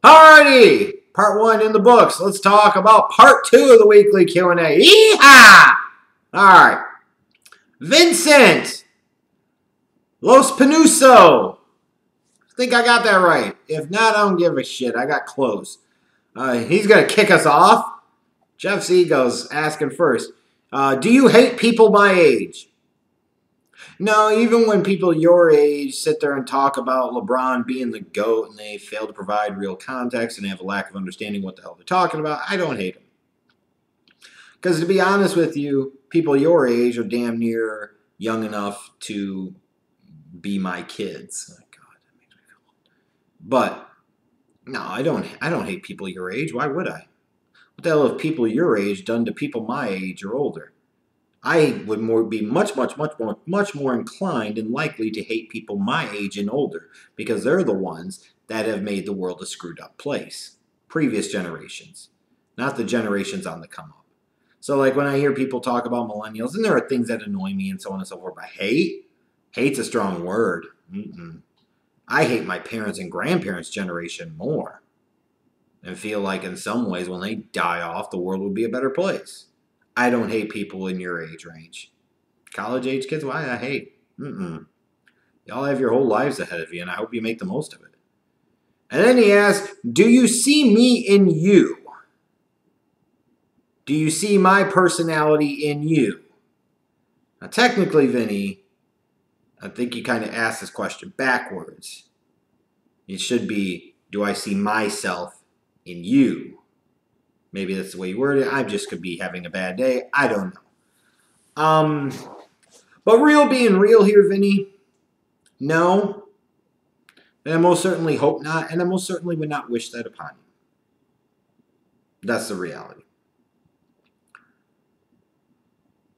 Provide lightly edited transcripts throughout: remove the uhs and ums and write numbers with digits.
Alrighty, part 1 in the books. Let's talk about part 2 of the weekly Q&A. Yeehaw! Alright. Vincent Los Penuso. I think I got that right. If not, I don't give a shit. I got close. He's going to kick us off. Jeff's Ego's asking first. Do you hate people my age? No, even when people your age sit there and talk about LeBron being the GOAT and they fail to provide real context and they have a lack of understanding what the hell they're talking about, I don't hate them. Because to be honest with you, people your age are damn near young enough to be my kids. Oh, God, that makes me feel old. But no, I don't hate people your age. Why would I? What the hell have people your age done to people my age or older? I would be much more inclined and likely to hate people my age and older because they're the ones that have made the world a screwed up place. Previous generations, not the generations on the come up. So like when I hear people talk about millennials, and there are things that annoy me and so on and so forth, but hate's a strong word. I hate my parents' and grandparents' generation more and feel like in some ways when they die off, the world would be a better place. I don't hate people in your age range. College age kids, why I hate? Y'all have your whole lives ahead of you, and I hope you make the most of it. And then he asks, do you see me in you? Do you see my personality in you? Now, technically, Vinny, I think you kind of asked this question backwards. It should be, do I see myself in you? Maybe that's the way you word it. I just could be having a bad day. I don't know. But real being real here, Vinny, no. And I most certainly hope not. And I most certainly would not wish that upon you. That's the reality.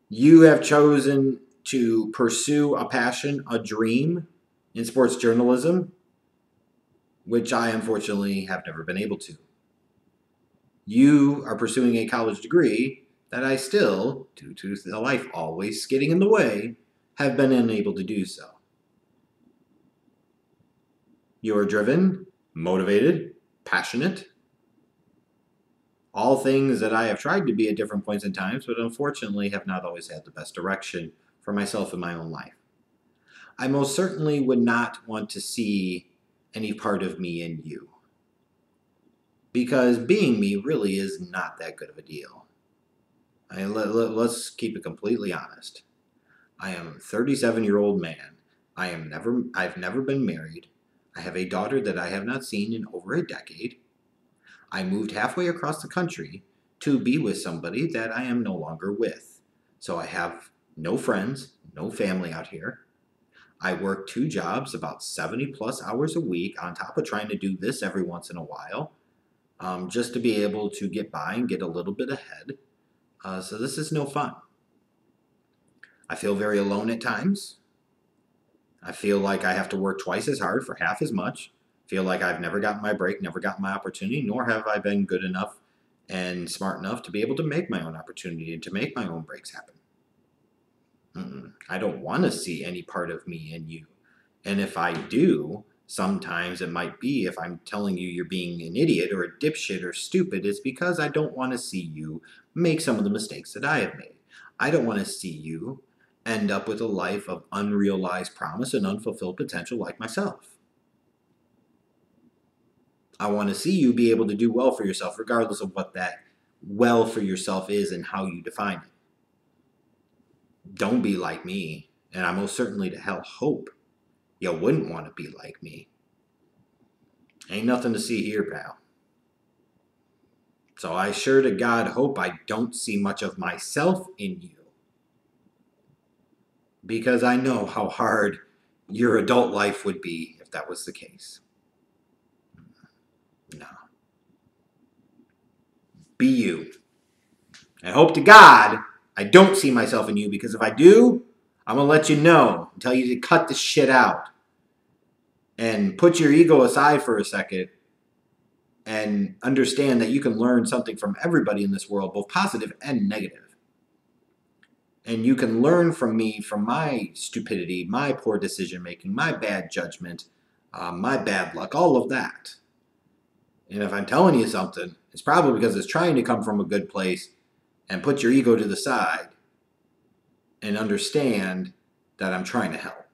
You have chosen to pursue a passion, a dream in sports journalism, which I unfortunately have never been able to. You are pursuing a college degree that I still, due to the life always getting in the way, have been unable to do so. You are driven, motivated, passionate. All things that I have tried to be at different points in times, but unfortunately have not always had the best direction for myself in my own life. I most certainly would not want to see any part of me in you. Because being me really is not that good of a deal. Let's keep it completely honest. I am a 37-year-old man. I've never been married. I have a daughter that I have not seen in over a decade. I moved halfway across the country to be with somebody that I am no longer with. So I have no friends, no family out here. I work 2 jobs, about 70 plus hours a week, on top of trying to do this every once in a while. Just to be able to get by and get a little bit ahead. So this is no fun. I feel very alone at times. I feel like I have to work twice as hard for half as much. Feel like I've never gotten my break, never gotten my opportunity, nor have I been good enough and smart enough to be able to make my own opportunity and to make my own breaks happen. I don't want to see any part of me in you. And if I do, sometimes it might be if I'm telling you you're being an idiot or a dipshit or stupid, it's because I don't want to see you make some of the mistakes that I have made. I don't want to see you end up with a life of unrealized promise and unfulfilled potential like myself. I want to see you be able to do well for yourself regardless of what that well for yourself is and how you define it. Don't be like me, and I most certainly to hell hope you wouldn't want to be like me. Ain't nothing to see here, pal. So I sure to God hope I don't see much of myself in you. Because I know how hard your adult life would be if that was the case. No. Be you. I hope to God I don't see myself in you, because if I do, I'm going to let you know and tell you to cut this shit out. And put your ego aside for a second and understand that you can learn something from everybody in this world, both positive and negative. And you can learn from me, from my stupidity, my poor decision making, my bad judgment, my bad luck, all of that. And if I'm telling you something, it's probably because it's trying to come from a good place and put your ego to the side and understand that I'm trying to help.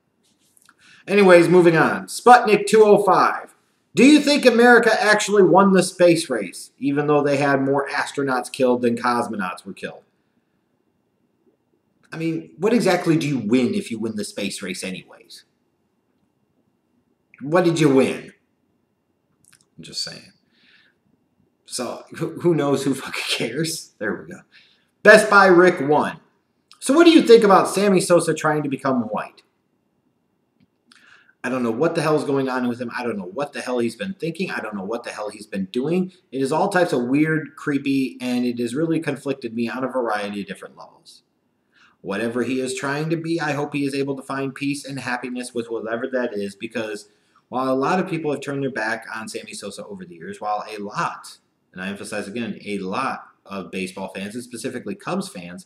Anyways, moving on. Sputnik 205. Do you think America actually won the space race, even though they had more astronauts killed than cosmonauts were killed? I mean, what exactly do you win if you win the space race anyways? What did you win? I'm just saying. So, who knows? Who fucking cares? There we go. Best Buy Rick 1. So what do you think about Sammy Sosa trying to become white? I don't know what the hell is going on with him. I don't know what the hell he's been thinking. I don't know what the hell he's been doing. It is all types of weird, creepy, and it has really conflicted me on a variety of different levels. Whatever he is trying to be, I hope he is able to find peace and happiness with whatever that is, because while a lot of people have turned their back on Sammy Sosa over the years, while a lot, and I emphasize again, a lot of baseball fans, and specifically Cubs fans,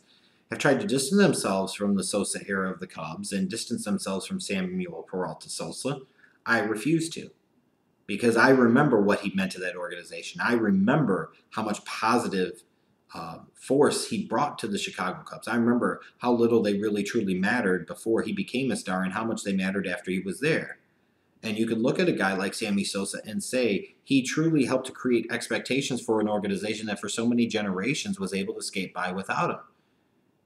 have tried to distance themselves from the Sosa era of the Cubs and distance themselves from Samuel Peralta Sosa, I refuse to. Because I remember what he meant to that organization. I remember how much positive force he brought to the Chicago Cubs. I remember how little they really truly mattered before he became a star and how much they mattered after he was there. And you can look at a guy like Sammy Sosa and say he truly helped to create expectations for an organization that for so many generations was able to skate by without him.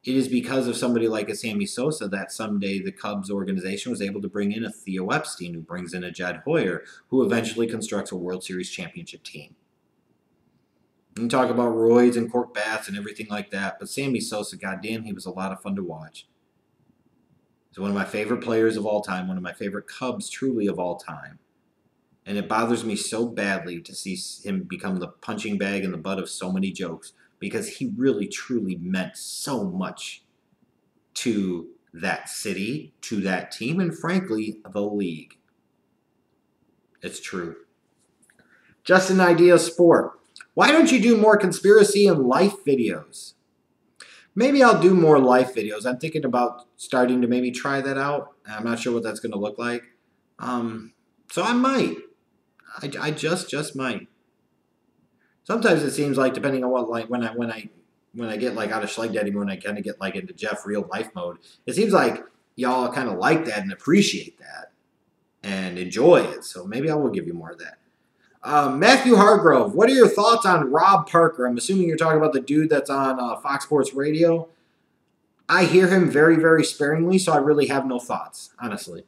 It is because of somebody like a Sammy Sosa that someday the Cubs organization was able to bring in a Theo Epstein, who brings in a Jed Hoyer, who eventually constructs a World Series championship team. You talk about roids and cork bats and everything like that, but Sammy Sosa, goddamn, he was a lot of fun to watch. He's one of my favorite players of all time, one of my favorite Cubs truly of all time. And it bothers me so badly to see him become the punching bag and the butt of so many jokes, because he really truly meant so much to that city, to that team, and frankly, the league. It's true. Just an idea sport. Why don't you do more conspiracy and life videos? Maybe I'll do more life videos. I'm thinking about starting to maybe try that out. I'm not sure what that's going to look like. So I might. I just might. Sometimes it seems like, depending on what, like when I get like out of Schleg Daddy mode, and I kind of get like into Jeff real life mode, it seems like y'all kind of like that and appreciate that and enjoy it. So maybe I will give you more of that. Matthew Hargrove, what are your thoughts on Rob Parker? I'm assuming you're talking about the dude that's on Fox Sports Radio. I hear him very, very sparingly, so I really have no thoughts, honestly.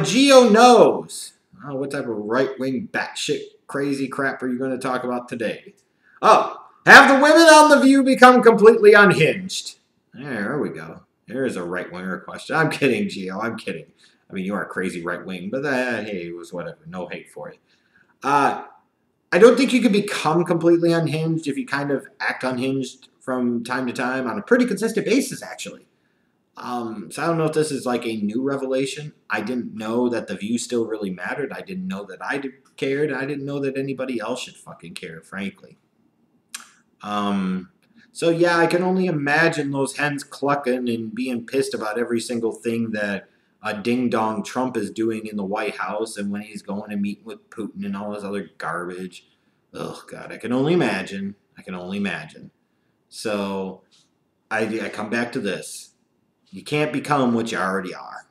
Geo knows. Oh, what type of right-wing batshit crazy crap are you going to talk about today? Oh, have the women on The View become completely unhinged? There we go. There's a right-winger question. I'm kidding, Geo. I'm kidding. I mean, you are crazy right-wing, but hey, it was whatever. No hate for it. I don't think you can become completely unhinged if you kind of act unhinged from time to time on a pretty consistent basis, actually. So I don't know if this is like a new revelation. I didn't know that The View still really mattered. I didn't know that I cared. I didn't know that anybody else should fucking care, frankly. So yeah, I can only imagine those hens clucking and being pissed about every single thing that ding-dong Trump is doing in the White House, and when he's going and meeting with Putin and all this other garbage. Oh, God, I can only imagine. I can only imagine. So I come back to this. You can't become what you already are.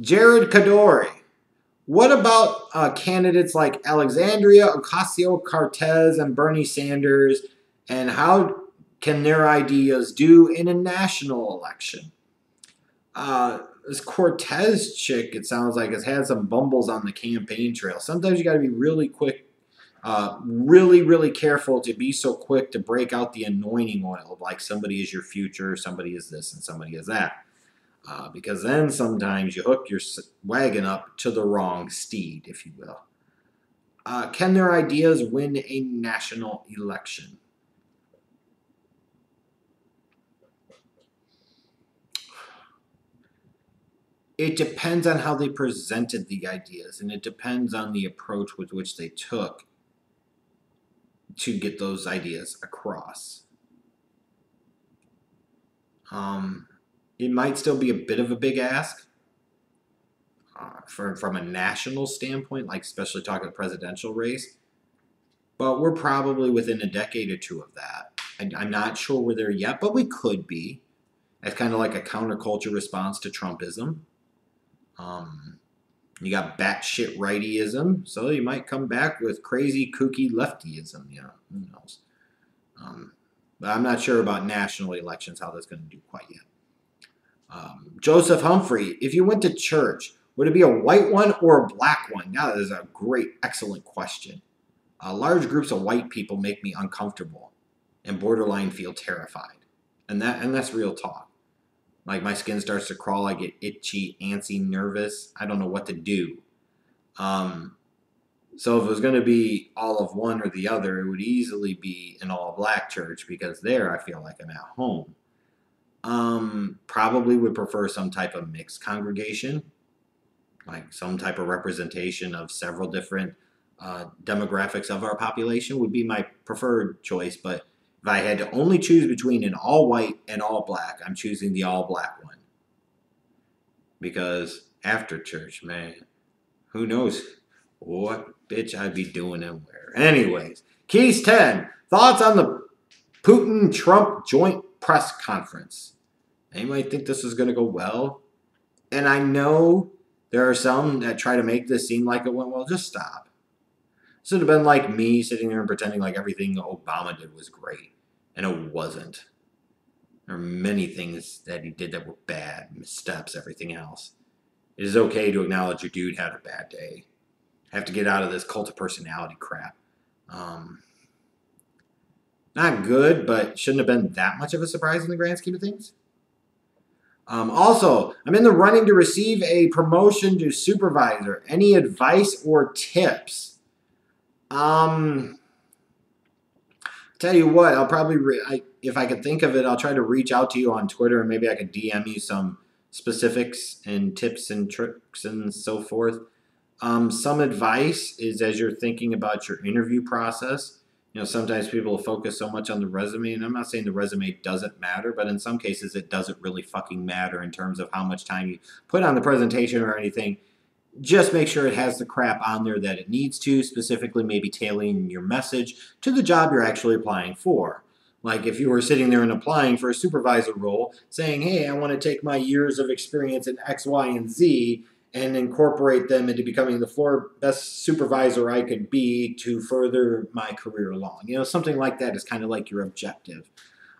Jared Kaduri. What about candidates like Alexandria Ocasio-Cortez and Bernie Sanders, and how can their ideas do in a national election? This Cortez chick, it sounds like, has had some bumbles on the campaign trail. Sometimes you got to be really quick, really, really careful to be so quick to break out the anointing oil of like somebody is your future, somebody is this, and somebody is that. Because then sometimes you hook your wagon up to the wrong steed, if you will. Can their ideas win a national election? It depends on how they presented the ideas, and it depends on the approach with which they took to get those ideas across. It might still be a bit of a big ask. from a national standpoint, like especially talking the presidential race. But we're probably within a decade or two of that. I'm not sure we're there yet, but we could be. As kind of like a counterculture response to Trumpism. You got batshit rightyism, so you might come back with crazy, kooky leftyism. Who knows? But I'm not sure about national elections, how that's going to do quite yet. Joseph Humphrey, if you went to church, would it be a white one or a black one? Now, that is a great, excellent question. Large groups of white people make me uncomfortable and borderline feel terrified. And that's real talk. Like, my skin starts to crawl, I get itchy, antsy, nervous. I don't know what to do. So if it was going to be all of one or the other, it would easily be an all-black church, because there I feel like I'm at home. Probably would prefer some type of mixed congregation, like some type of representation of several different demographics of our population would be my preferred choice. But if I had to only choose between an all-white and all-black, I'm choosing the all-black one. Because after church, man, who knows what bitch I'd be doing and where. Anyways, Keys 10, thoughts on the Putin-Trump joint press conference. They might think this is going to go well. And I know there are some that try to make this seem like it went well. Just stop. This would have been like me sitting there and pretending like everything Obama did was great. And it wasn't. There are many things that he did that were bad, missteps, everything else. It is okay to acknowledge your dude had a bad day. Have to get out of this cult of personality crap. Not good, but shouldn't have been that much of a surprise in the grand scheme of things. Also, I'm in the running to receive a promotion to supervisor. Any advice or tips? Tell you what, I'll probably, if I could think of it, I'll try to reach out to you on Twitter, and maybe I could DM you some specifics and tips and tricks and so forth. Some advice is, as you're thinking about your interview process, sometimes people focus so much on the resume, and I'm not saying the resume doesn't matter, but in some cases it doesn't really fucking matter in terms of how much time you put on the presentation or anything. Just make sure it has the crap on there that it needs to, specifically maybe tailoring your message to the job you're actually applying for. Like if you were sitting there and applying for a supervisor role, saying, hey, I want to take my years of experience in X, Y, and Z and incorporate them into becoming the floor best supervisor I could be to further my career along. Something like that is kind of like your objective.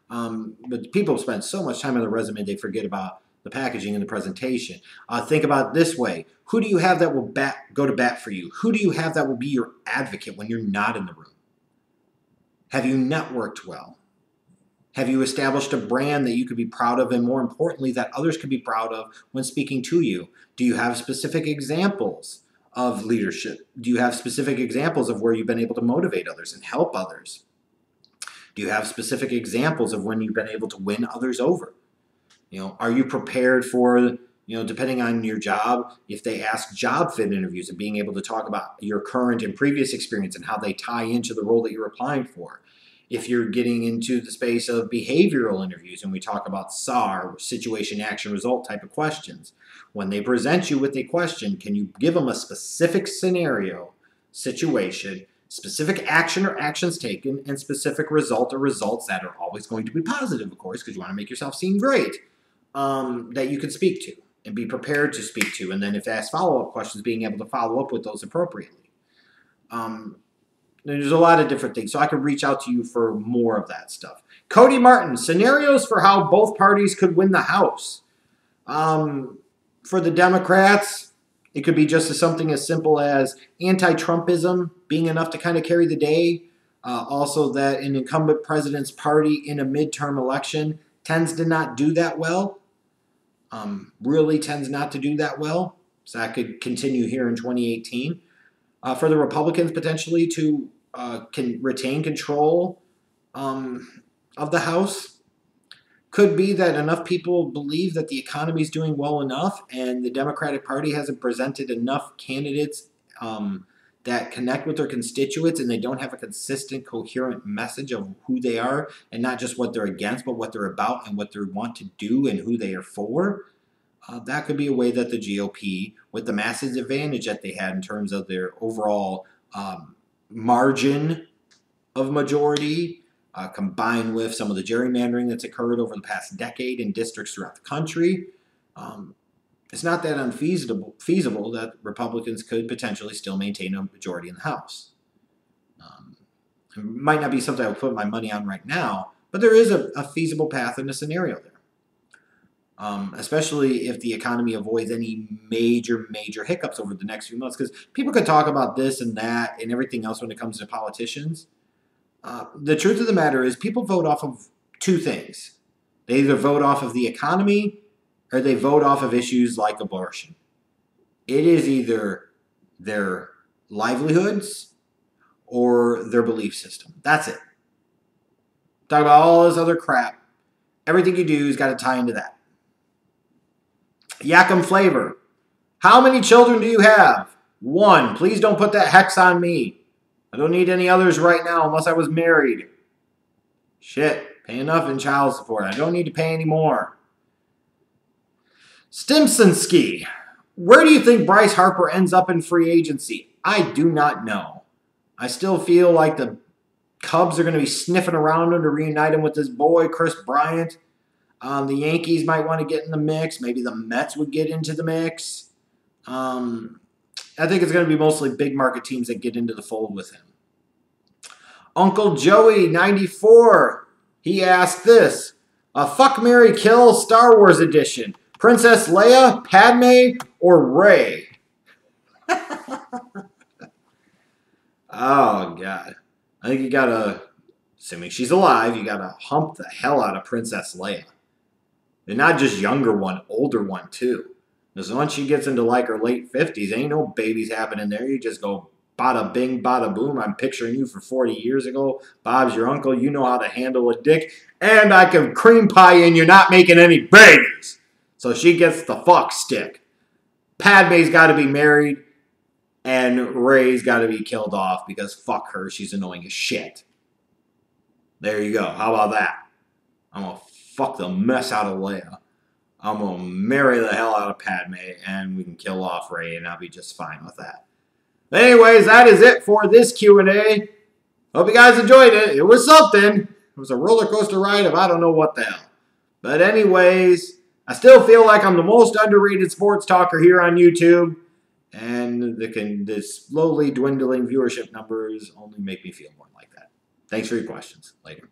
But people spend so much time on the resume, they forget about the packaging and the presentation. Think about it this way. Who do you have that will go to bat for you? Who do you have that will be your advocate when you're not in the room? Have you networked well? Have you established a brand that you could be proud of, and more importantly, that others could be proud of when speaking to you? Do you have specific examples of leadership? Do you have specific examples of where you've been able to motivate others and help others? Do you have specific examples of when you've been able to win others over? Are you prepared for, depending on your job, if they ask job fit interviews, and being able to talk about your current and previous experience and how they tie into the role that you're applying for? If you're getting into the space of behavioral interviews, and we talk about SAR, situation, action, result type of questions, when they present you with a question, can you give them a specific scenario, situation, specific action or actions taken, and specific result or results that are always going to be positive, of course, because you want to make yourself seem great, that you can speak to and be prepared to speak to. And then if asked follow-up questions, being able to follow up with those appropriately. There's a lot of different things, so I could reach out to you for more of that stuff. Cody Martin, scenarios for how both parties could win the House. For the Democrats, it could be just something as simple as anti-Trumpism being enough to kind of carry the day. Also that an incumbent president's party in a midterm election tends to not do that well. Really tends not to do that well. So that could continue here in 2018. For the Republicans potentially to can retain control of the House. Could be that enough people believe that the economy is doing well enough and the Democratic Party hasn't presented enough candidates that connect with their constituents, and they don't have a consistent, coherent message of who they are, and not just what they're against, but what they're about and what they want to do and who they are for. that could be a way that the GOP, with the massive advantage that they had in terms of their overall margin of majority, combined with some of the gerrymandering that's occurred over the past decade in districts throughout the country, it's not that feasible that Republicans could potentially still maintain a majority in the House. It might not be something I would put my money on right now, but there is a feasible path in a scenario there. Especially if the economy avoids any major hiccups over the next few months. Because people could talk about this and that and everything else when it comes to politicians. The truth of the matter is people vote off of two things. They either vote off of the economy or they vote off of issues like abortion. It is either their livelihoods or their belief system. That's it. Talk about all this other crap. Everything you do has got to tie into that. Yakum flavor. How many children do you have? 1. Please don't put that hex on me. I don't need any others right now unless I was married. Shit. Pay enough in child support. I don't need to pay any more. Stimsonski. Where do you think Bryce Harper ends up in free agency? I do not know. I still feel like the Cubs are going to be sniffing around him to reunite him with his boy, Chris Bryant. The Yankees might want to get in the mix. Maybe the Mets would get into the mix. I think it's going to be mostly big market teams that get into the fold with him. Uncle Joey, 94, he asked this. Fuck, marry, kill, Star Wars edition. Princess Leia, Padme, or Rey? Oh, God. I think you got to, assuming she's alive, you got to hump the hell out of Princess Leia. And not just younger one, older one, too. Because once she gets into, like, her late 50s, ain't no babies happening there. You just go bada bing, bada boom. I'm picturing you for 40 years ago. Bob's your uncle. You know how to handle a dick. And I can cream pie in you're not making any babies. So she gets the fuck stick. Padme's got to be married. And Rey's got to be killed off because fuck her. She's annoying as shit. There you go. How about that? I'm going to fuck the mess out of Leia. I'm going to marry the hell out of Padme, and we can kill off Rey, and I'll be just fine with that. Anyways, that is it for this Q&A. Hope you guys enjoyed it. It was something. It was a roller coaster ride of I don't know what the hell. But anyways, I still feel like I'm the most underrated sports talker here on YouTube, and the slowly dwindling viewership numbers only make me feel more like that. Thanks for your questions. Later.